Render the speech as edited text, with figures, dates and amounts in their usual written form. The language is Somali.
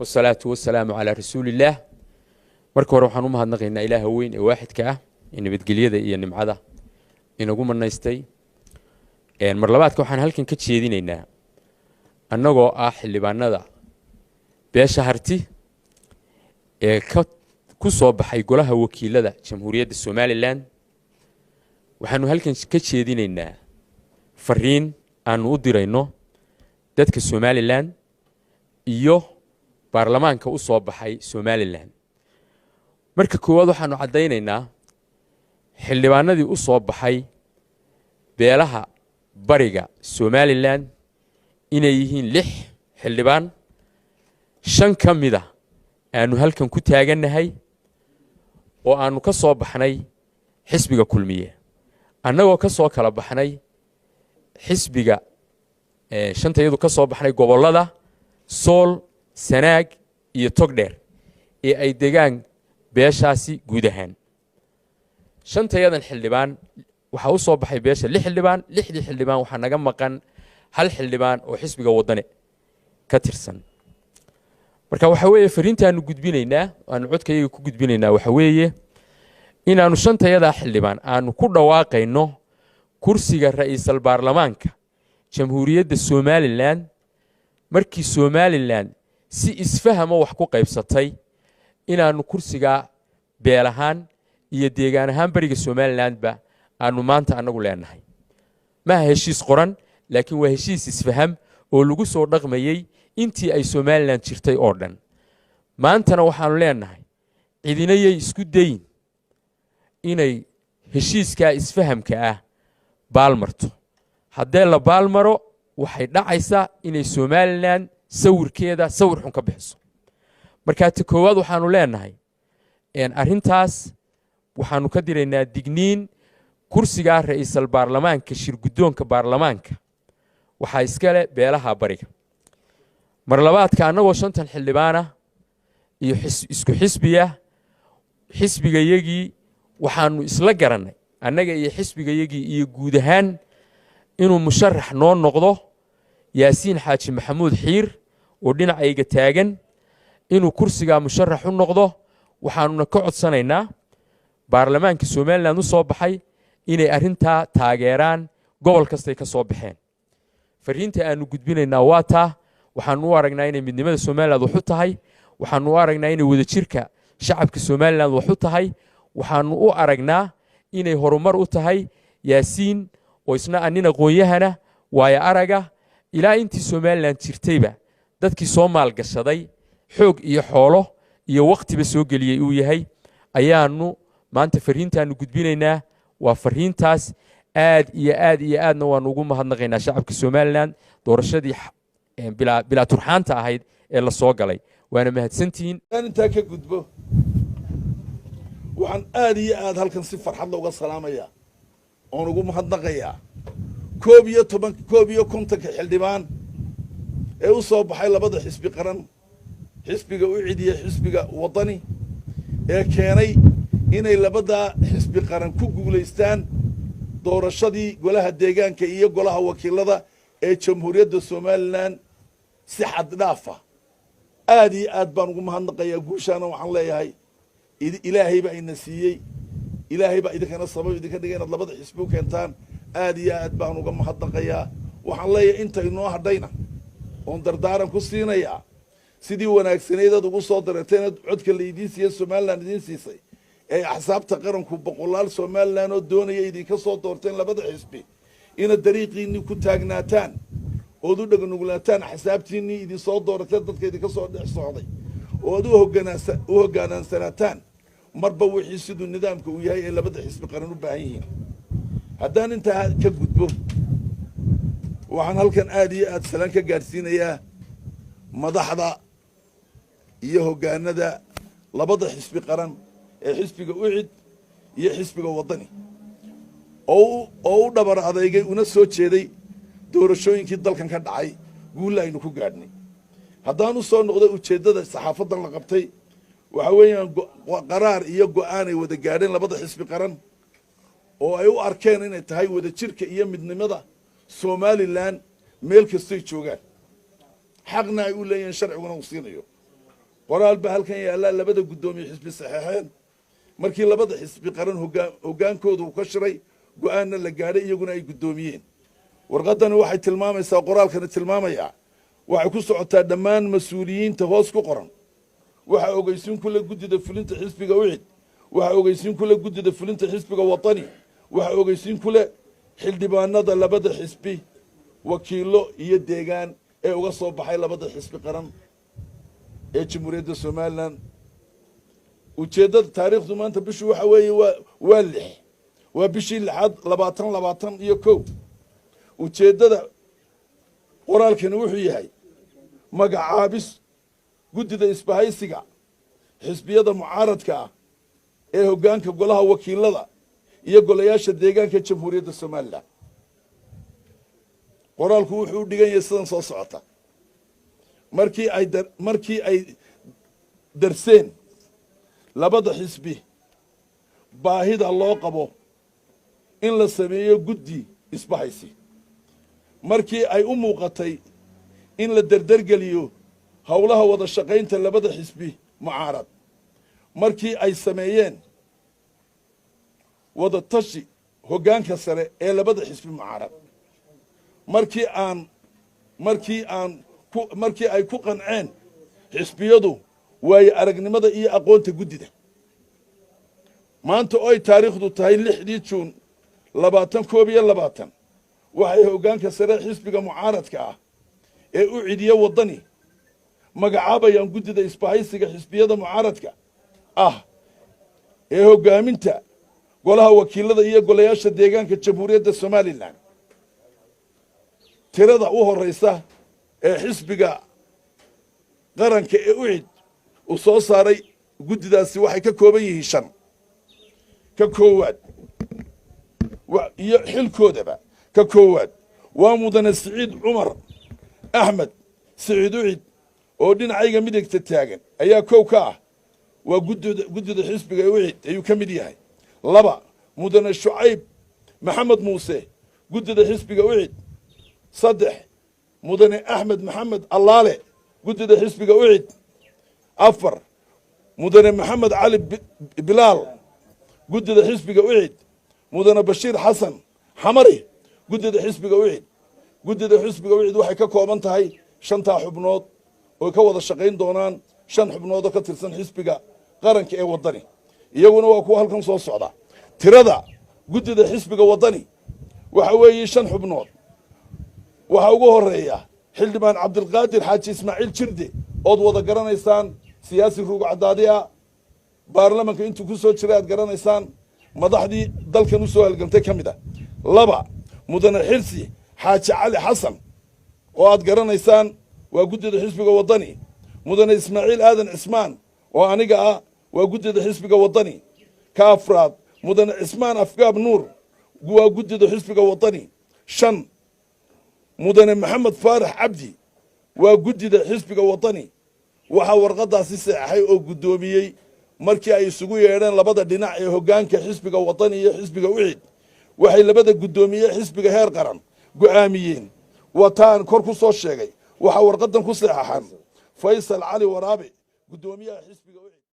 والصلاة والسلام على رسول الله. marka hore waxaan u mahadnaqaynaa Ilaaha weyn ee waaxidka ah in nabadgelyada iyo nimcada inagu manaystay. Mar labaadka waxaan halkan ka jeedinaynaa annagoo ah xildhibaanada beesha harti ee ku soo baxay golaha wakiilada Jamhuuriyadda Somaliland. waxaanu halkan ka jeedinaynaa fariin aan u dirayno dadka Somaliland iyo baarlamaanka u soo baxay Somaliland. marka koowaad waxaanu cadeynaynaa xildhibaanadii u soo baxay beelaha bariga Somaliland inay yihiin 6 xildhibaan 5 kamida aanu halkan ku taaganahay oo aanu ka soo baxnay xisbiga kulmiye annagoo ka soo kala baxnay xisbiga shantayadu ka soo baxnay gobolada Sool Sanaag iyo Togdheer ee ay degaan beeshaasi guud ahaan. shantayadan xildhibaan waxa u soo baxay beesha 6 xildhibaan 6 xildhibaan waxa naga maqan 1 xildhibaan oo xisbiga wadane ka tirsan. marka waxa weeye fariintaanu gudbinaynaa aanu codkayga ku gudbinaynaa waxa weeye inaanu shantayada xildhibaan aanu ku dhawaaqayno kursiga ra'iisul baarlamaanka Jamhuuriyadda Somaliland markii Somaliland si isfahamo wax ku qaybsatay inaanu kursiga beelahaan iyo deegaan ahaan bariga Somaliland ba aanu maanta anagu leenahay. ma heshiis qoran laakiin waa heshiis isfaham oo lagu soo dhaqmayay intii ay Somaliland jirtay oo dhan. maantana waxaanu leenahay cidinayay isku dayin inay heshiiska isfahamka ah baalmarto. haddii la baalmaro waxay dhacaysaa inay Somaliland sawirkeeda sawir xun ka bixiso. marka koowaad waxaanu leenahay arintaas waxaanu ka diraynaa digniin kursiga ra'iisul baarlamaanka shir gudoonka baarlamaanka waxa iska leh beelaha bariga. mar labaadka annagoo 5 xildhibaan ah iyo isku xisbigayagii waxaanu isla garanay annaga iyo xisbigayagii iyo guud ahaan inuu musharax noo noqdo Yaasiin Xaaji Maxamuud Xiir oo dhinacayga taagan inuu kursiga musharax u noqdo. waxaanu ka codsanaynaa baarlamaanka Somaliland u soo baxay inay arinta taageeraan gobol kasta ka soo baxeen. fariinta aanu gudbinaynaa waa taa. waxaanu u aragnaa inay midnimada Somaliland wax u tahay. waxaanu u aragnaa inay wadajirka shacabka Somaliland wax u tahay. waxaanu u aragnaa inay horumar u tahay Yaasiin oo isna anina aqoonyahana waaya araga ilaa intii Somaliland jirtayba dadkii Soomaal gashaday xoog iyo xoolo iyo waqtiba soo galiyay uu yahay ayaanu maanta fariintaanu gudbinaynaa. waa fariintaas aad iyo aadna waan ugu mahadnaqaynaa shacabka Somaliland doorashadii bila turxaanta ahayd ee la soo galay. waana mahadsantiin. inta ka gudbo waxaan aad iyo aad halkan si farxad looga salaamayaa oo ugu mahadnaqayaa 11 xildhibaan ee u soo baxay labada xisbi qaran xisbiga u ciidiye xisbiga wadani ee keenay inay labada xisbi qaran ku guuleystaan doorashadii golaha deegaanka iyo golaha wakiilada ee Jamhuuriyadda Somaliland si xad dhaaf ah. aad iyo aad baan ugu mahadnaqayaa guushaana waxaan leeyahay ilaahay baa ina siiyey ilaahay baa idinkana sabab idinka dhigay inaad labada xisbi u keentaan. aad iyo aad baan uga mahadnaqayaa. waxaan leeyahay inta inoo hadhayna oon dardaaran ku siinayaa sidii wanaagsaneed ugu soo dareeteen codka la idiin siiyay Somaliland idiin siisay ee axsaabta qaranku boqolaal Somaliland oo doonaya idinka soo doorteen labada xisbi ina dariiqiini ku taagnaataan oo u dhagnugulaataan axsaabtiini idin soo doorateen dadka idinka soo dhex socday oo u hogaansanataan marba wixii sidoo nidaamka uu yahay ee labada xisbi qaran u baahan yihiin. haddaan inta ka gudbo waxaan halkan aad iyo aad salaan ka gaarsiinayaa madaxda iyo hogaanada labada xisbi qaran ee xisbiga ucid iyo xisbiga wadani oo u dhabar adeegay una soo jeeday doorashooyinkii dalkan ka dhacay guul aynu ku gaadhnay. haddaan u soo noqday ujeedada saxaafadan la qabtay waxa weeyaan qaraar iyo go'aan ay wada gaadheen labada xisbi qaran oo ay u arkeen inay tahay wadajirka iyo midnimada Somaliland meel kastay joogaan xaqna ay u leeyeen sharciguna uu siinayo qoraal baa halkan yaallaa labada guddoomiye xisbi saxeexeen markii labada xisbi qaran hoggaankooda uu ka shiray go'aanna la gaadhay iyaguna ay guddoomiyeen warqaddani waxay tilmaamaysaa qoraalkani tilmaamayaa waxay ku socotaa dhammaan mas-uuliyiinta hoos ku qoran waxaa ogeysiin kule guddida fulinta xisbiga ucid waxaa ogeysiin kule guddida fulinta xisbiga watani waxaa ogeysiin kule xildhibaanada labada xisbi wakiilo iyo deegaan ee uga soo baxay labada xisbi qaran ee jamhuuriyadda somalilan ujeeddada taariikhdu maanta bishu waxa weeye waa lix waa bishii lixaad 2021 ujeeddada qoraalkani wuxuu yahay magacaabis guddida isbahaysiga xisbiyada mucaaradka ah ee hoggaanka golaha wakiilada iyo golayaasha deegaanka jamhuuriyadda somalilan qoraalku wuxuu u dhigan yahay sidan soo socota markii ay darseen labada xisbi baahida loo qabo in la sameeyo guddi isbahaysi markii ay u muuqatay in la derdergeliyo howlaha wada shaqaynta labada xisbi mucaarad markii ay sameeyeen wada tashi hoggaanka sare ee labada xisbi mucaarad markii ay ku qanceen xisbiyadu waayo aragnimada iyo aqoonta guddida maanta oo ay taariikhdu tahay 6 juun 2021 waxay hoggaanka sare xisbiga mucaaradka ah ee u cidiya wadani magacaabayaan guddida isbahaysiga xisbiyada mucaaradka ah ee hoggaaminta golaha wakiilada iyo golayaasha deegaanka jamhuuriyadda somalilan tirada u horeysa ee xisbiga qaranka ee ucid uu soo saaray guddidaasi waxay ka kooban yihiin 5 ka koowaad iyo xilkoodaba ka koowaad waa mudane siciid cumar axmed siciid ucid oo dhinacayga midigta taagan ayaa kow ka ah waa guddida xisbiga ucid ayuu ka mid yahay 2 mudane shucayb maxamed muuse guddida xisbiga ucid 3 mudane axmed maxamed allaale guddida xisbiga ucid 4 mudane maxamed cali bilaal guddida xisbiga ucid mudane bashiir xasan xamari guddida xisbiga ucid guddida xisbiga ucid waxay ka kooban tahay 5 xubnood oo ka wada shaqayn doonaan 5 xubnood oo ka tirsan xisbiga qaranka ee wadani iyaguna waa kuwa halkan soo socda tirada guddida xisbiga wadani waxa weeye 5 xubnood waxa ugu horeeya xildhibaan cabdilqaadir xaaji ismaaciil jirde ood wada garanaysaan siyaasi ruug cadaadiya baarlamanka intuu ku soo jiray aad garanaysaan madaxdii dalkan u soo halgantay ka mid ah 2 mudane xirsi xaaji cali xasan oo aad garanaysaan waa guddida xisbiga wadani mudane ismaaciil aadan cismaan oo aniga ah waa guddida xisbiga wadani ka afraad mudane cismaan afgaab nuur waa guddida xisbiga wadani 5 mudane maxamed faarax cabdi waa guddida xisbiga wadani waxaa warqadaasi saxaxay oo guddoomiyey markii ay isugu yeedheen labada dhinac ee hoggaanka xisbiga wadani iyo xisbiga ucid waxay labada guddoomiye xisbiga heer qaran go'aamiyeen wataan kor ku soo sheegay waxaa warqadan ku saxaxan faysal cali waraabe guddoomiyaha xisbiga ucid